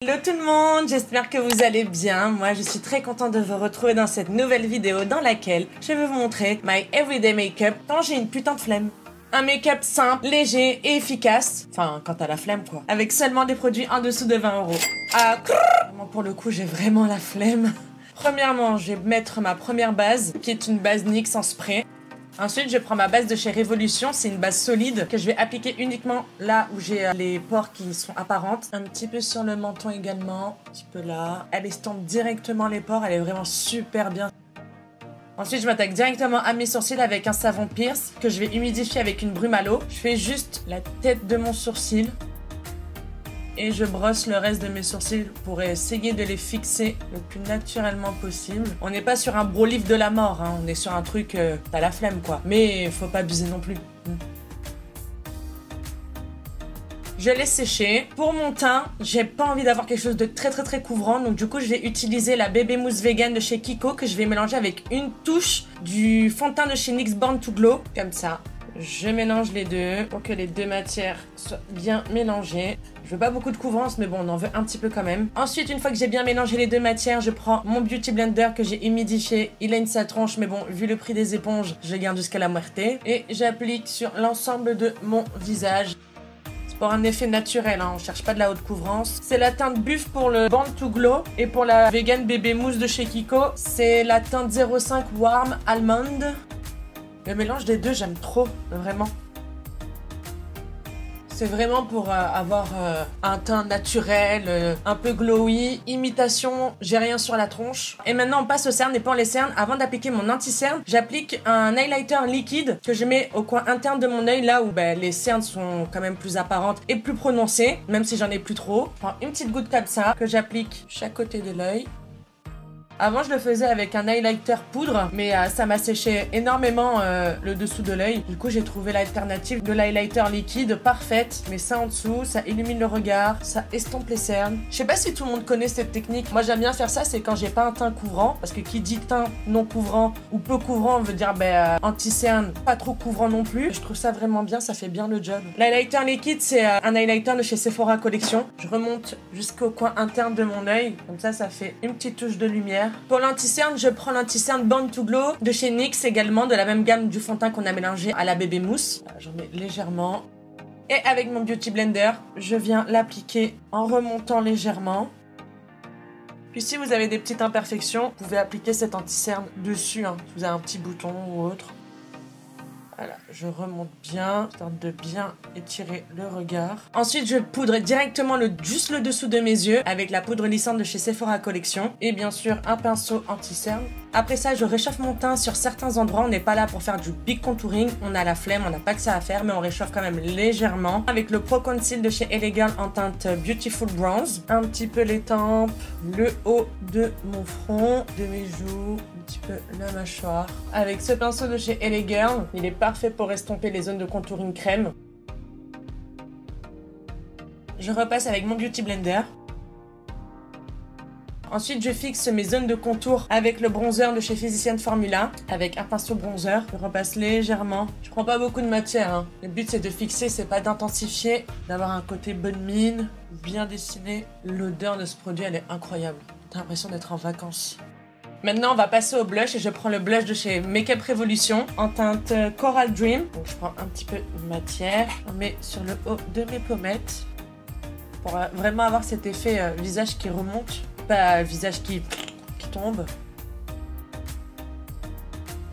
Hello tout le monde, j'espère que vous allez bien. Moi je suis très contente de vous retrouver dans cette nouvelle vidéo dans laquelle je vais vous montrer my everyday makeup quand j'ai une putain de flemme. Un make-up simple, léger et efficace, enfin quand t'as la flemme quoi, avec seulement des produits en dessous de 20 €. Pour le coup j'ai vraiment la flemme. Premièrement je vais mettre ma première base qui est une base NYX en spray. Ensuite, je prends ma base de chez Révolution. C'est une base solide que je vais appliquer uniquement là où j'ai les pores qui sont apparentes. Un petit peu sur le menton également. Un petit peu là. Elle estompe directement les pores. Elle est vraiment super bien. Ensuite, je m'attaque directement à mes sourcils avec un savon Pierce que je vais humidifier avec une brume à l'eau. Je fais juste la tête de mon sourcil. Et je brosse le reste de mes sourcils pour essayer de les fixer le plus naturellement possible. On n'est pas sur un bro lift de la mort, hein. On est sur un truc, t'as la flemme quoi. Mais faut pas abuser non plus. Je laisse sécher. Pour mon teint, j'ai pas envie d'avoir quelque chose de très couvrant. Donc du coup, je vais utiliser la bébé mousse vegan de chez Kiko que je vais mélanger avec une touche du fond de teint de chez NYX Born to Glow. Comme ça. Je mélange les deux pour que les deux matières soient bien mélangées. Je veux pas beaucoup de couvrance, mais bon, on en veut un petit peu quand même. Ensuite, une fois que j'ai bien mélangé les deux matières, je prends mon Beauty Blender que j'ai humidifié. Il a une sale tronche, mais bon, vu le prix des éponges, je garde jusqu'à la moitié. Et j'applique sur l'ensemble de mon visage. C'est pour un effet naturel, hein. On cherche pas de la haute couvrance. C'est la teinte Buff pour le Born to Glow. Et pour la Vegan Bébé Mousse de chez Kiko, c'est la teinte 05 Warm Almond. Le mélange des deux, j'aime trop, vraiment. C'est vraiment pour avoir un teint naturel, un peu glowy. Imitation, j'ai rien sur la tronche. Et maintenant, on passe aux cernes et pour les cernes, avant d'appliquer mon anti-cerne, j'applique un highlighter liquide que je mets au coin interne de mon œil, là où les cernes sont quand même plus apparentes et plus prononcées, même si j'en ai plus trop. Je prends une petite goutte comme ça, que j'applique chaque côté de l'œil. Avant, je le faisais avec un highlighter poudre, mais ça m'a séché énormément le dessous de l'œil. Du coup, j'ai trouvé l'alternative de l'highlighter liquide parfaite. Je mets ça en dessous, ça illumine le regard, ça estompe les cernes. Je sais pas si tout le monde connaît cette technique. Moi, j'aime bien faire ça, c'est quand j'ai pas un teint couvrant. Parce que qui dit teint non couvrant ou peu couvrant veut dire anti-cerne, pas trop couvrant non plus. Je trouve ça vraiment bien, ça fait bien le job. L'highlighter liquide, c'est un highlighter de chez Sephora Collection. Je remonte jusqu'au coin interne de mon œil. Comme ça fait une petite touche de lumière. Pour l'anti-cerne, je prends l'anti-cerne Born to Glow de chez NYX également, de la même gamme du fond de teint qu'on a mélangé à la bébé mousse. J'en mets légèrement. Et avec mon Beauty Blender, je viens l'appliquer en remontant légèrement. Puis si vous avez des petites imperfections, vous pouvez appliquer cet anti-cerne dessus, hein, si vous avez un petit bouton ou autre. Voilà, je remonte bien, histoire de bien étirer le regard. Ensuite, je poudre directement juste le dessous de mes yeux avec la poudre lissante de chez Sephora Collection. Et bien sûr, un pinceau anti-cerne. Après ça, je réchauffe mon teint sur certains endroits. On n'est pas là pour faire du big contouring. On a la flemme, on n'a pas que ça à faire, mais on réchauffe quand même légèrement. Avec le Pro Conceal de chez Elegant en teinte Beautiful Bronze. Un petit peu les tempes, le haut de mon front, de mes joues, un petit peu la mâchoire. Avec ce pinceau de chez Elegant, il est parfait pour estomper les zones de contouring crème. Je repasse avec mon Beauty Blender. Ensuite, je fixe mes zones de contour avec le bronzer de chez Physician Formula, avec un pinceau bronzer. Je repasse légèrement. Je prends pas beaucoup de matière, hein. Le but, c'est de fixer, c'est pas d'intensifier, d'avoir un côté bonne mine, bien dessiné. L'odeur de ce produit, elle est incroyable. T'as l'impression d'être en vacances. Maintenant, on va passer au blush et je prends le blush de chez Makeup Revolution en teinte Coral Dream. Donc, je prends un petit peu de matière, on met sur le haut de mes pommettes pour vraiment avoir cet effet visage qui remonte, pas visage qui tombe.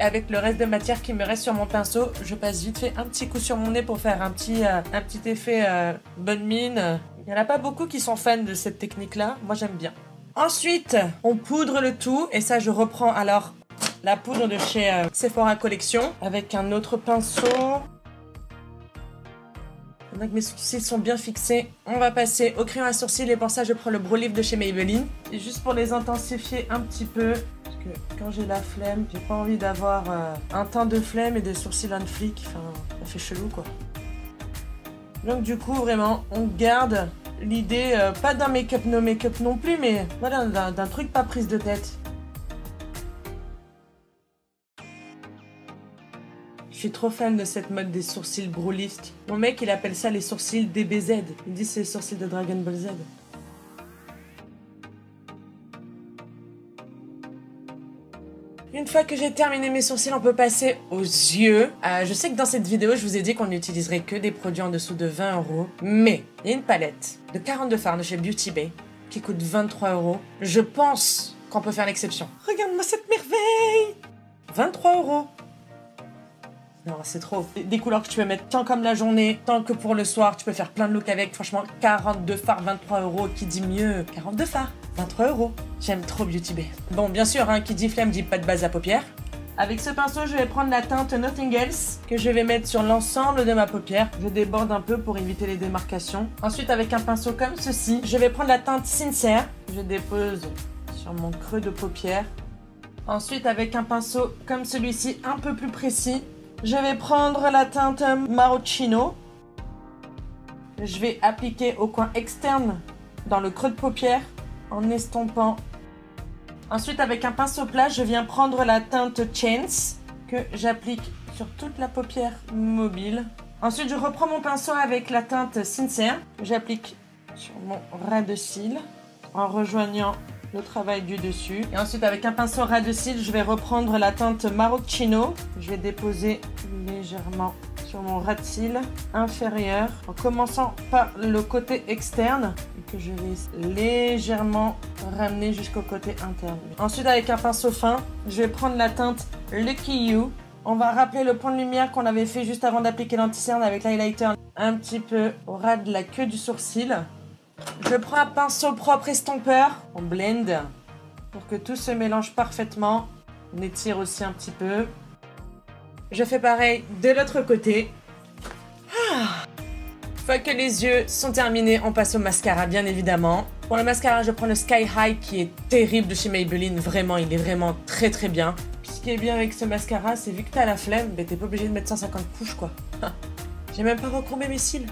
Et avec le reste de matière qui me reste sur mon pinceau, je passe vite fait un petit coup sur mon nez pour faire un petit effet bonne mine. Il n'y en a pas beaucoup qui sont fans de cette technique-là. Moi, j'aime bien. Ensuite, on poudre le tout. Et ça, je reprends alors la poudre de chez Sephora Collection avec un autre pinceau. Maintenant que mes sourcils sont bien fixés, on va passer au crayon à sourcils. Et pour ça, je prends le Brow Lift de chez Maybelline. Et juste pour les intensifier un petit peu. Parce que quand j'ai la flemme, j'ai pas envie d'avoir un teint de flemme et des sourcils on flic. Enfin, ça fait chelou, quoi. Donc du coup, vraiment, on garde l'idée, pas d'un make-up no make-up non plus, mais voilà, d'un truc pas prise de tête. Je suis trop fan de cette mode des sourcils Brow Lift. Mon mec, il appelle ça les sourcils DBZ. Il dit c'est les sourcils de Dragon Ball Z. Une fois que j'ai terminé mes sourcils, on peut passer aux yeux. Je sais que dans cette vidéo, je vous ai dit qu'on n'utiliserait que des produits en dessous de 20 €. Mais il y a une palette de 42 fards de chez Beauty Bay qui coûte 23 €. Je pense qu'on peut faire l'exception. Regarde-moi cette merveille! 23 €. Non, c'est trop. Des couleurs que tu peux mettre tant comme la journée, tant que pour le soir. Tu peux faire plein de looks avec. Franchement, 42 fards, 23 €. Qui dit mieux? 42 fards, 23 €. J'aime trop Beauty Bay. Bon, bien sûr, hein, qui dit flemme dit pas de base à paupières. Avec ce pinceau, je vais prendre la teinte Nothing Else que je vais mettre sur l'ensemble de ma paupière. Je déborde un peu pour éviter les démarcations. Ensuite, avec un pinceau comme ceci, je vais prendre la teinte Sincere. Je dépose sur mon creux de paupière. Ensuite, avec un pinceau comme celui-ci, un peu plus précis, je vais prendre la teinte Marocchino. Je vais appliquer au coin externe, dans le creux de paupière, en estompant. Ensuite, avec un pinceau plat, je viens prendre la teinte Chance, que j'applique sur toute la paupière mobile. Ensuite, je reprends mon pinceau avec la teinte Sincere, que j'applique sur mon ras de cils, en rejoignant le travail du dessus. Et ensuite, avec un pinceau ras de cils, je vais reprendre la teinte Marocchino. Je vais déposer légèrement sur mon ras de cils inférieur, en commençant par le côté externe, et que je vais légèrement ramener jusqu'au côté interne. Ensuite, avec un pinceau fin, je vais prendre la teinte Lucky You. On va rappeler le point de lumière qu'on avait fait juste avant d'appliquer l'anti-cerne avec l'highlighter un petit peu au ras de la queue du sourcil. Je prends un pinceau propre estompeur, on blend pour que tout se mélange parfaitement. On étire aussi un petit peu. Je fais pareil de l'autre côté. Une fois que les yeux sont terminés, on passe au mascara bien évidemment. Pour le mascara, je prends le Sky High qui est terrible de chez Maybelline. Vraiment, il est vraiment très très bien. Puis ce qui est bien avec ce mascara, c'est vu que t'as la flemme, ben t'es pas obligé de mettre 150 couches quoi. J'ai même pas recourbé mes cils.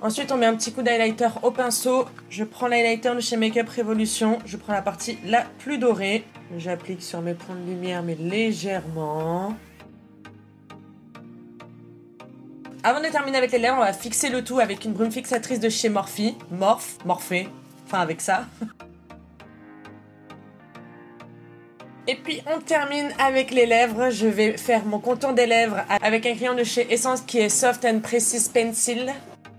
Ensuite, on met un petit coup d'highlighter au pinceau. Je prends l'highlighter de chez Makeup Revolution. Je prends la partie la plus dorée. J'applique sur mes points de lumière, mais légèrement. Avant de terminer avec les lèvres, on va fixer le tout avec une brume fixatrice de chez Morphe. Morphée. Enfin, avec ça. Et puis on termine avec les lèvres. Je vais faire mon contour des lèvres avec un crayon de chez Essence qui est Soft and Precise Pencil.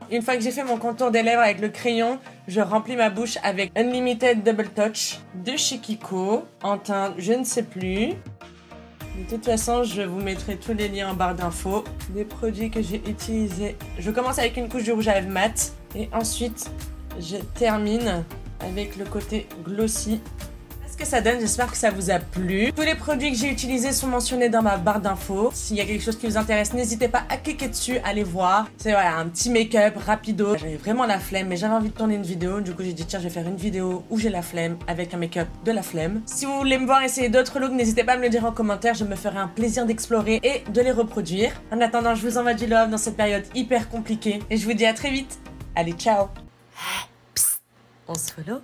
Une fois que j'ai fait mon contour des lèvres avec le crayon, je remplis ma bouche avec Unlimited Double Touch de chez Kiko, en teinte je ne sais plus. De toute façon, je vous mettrai tous les liens en barre d'infos des produits que j'ai utilisés. Je commence avec une couche de rouge à lèvres mat et ensuite je termine avec le côté glossy. Ce que ça donne, j'espère que ça vous a plu. Tous les produits que j'ai utilisés sont mentionnés dans ma barre d'infos. S'il y a quelque chose qui vous intéresse, n'hésitez pas à cliquer dessus, à aller voir. C'est voilà, un petit make-up rapido. J'avais vraiment la flemme, mais j'avais envie de tourner une vidéo. Du coup, j'ai dit tiens, je vais faire une vidéo où j'ai la flemme avec un make-up de la flemme. Si vous voulez me voir essayer d'autres looks, n'hésitez pas à me le dire en commentaire. Je me ferai un plaisir d'explorer et de les reproduire. En attendant, je vous envoie du love dans cette période hyper compliquée. Et je vous dis à très vite. Allez, ciao. Psst, on se follow.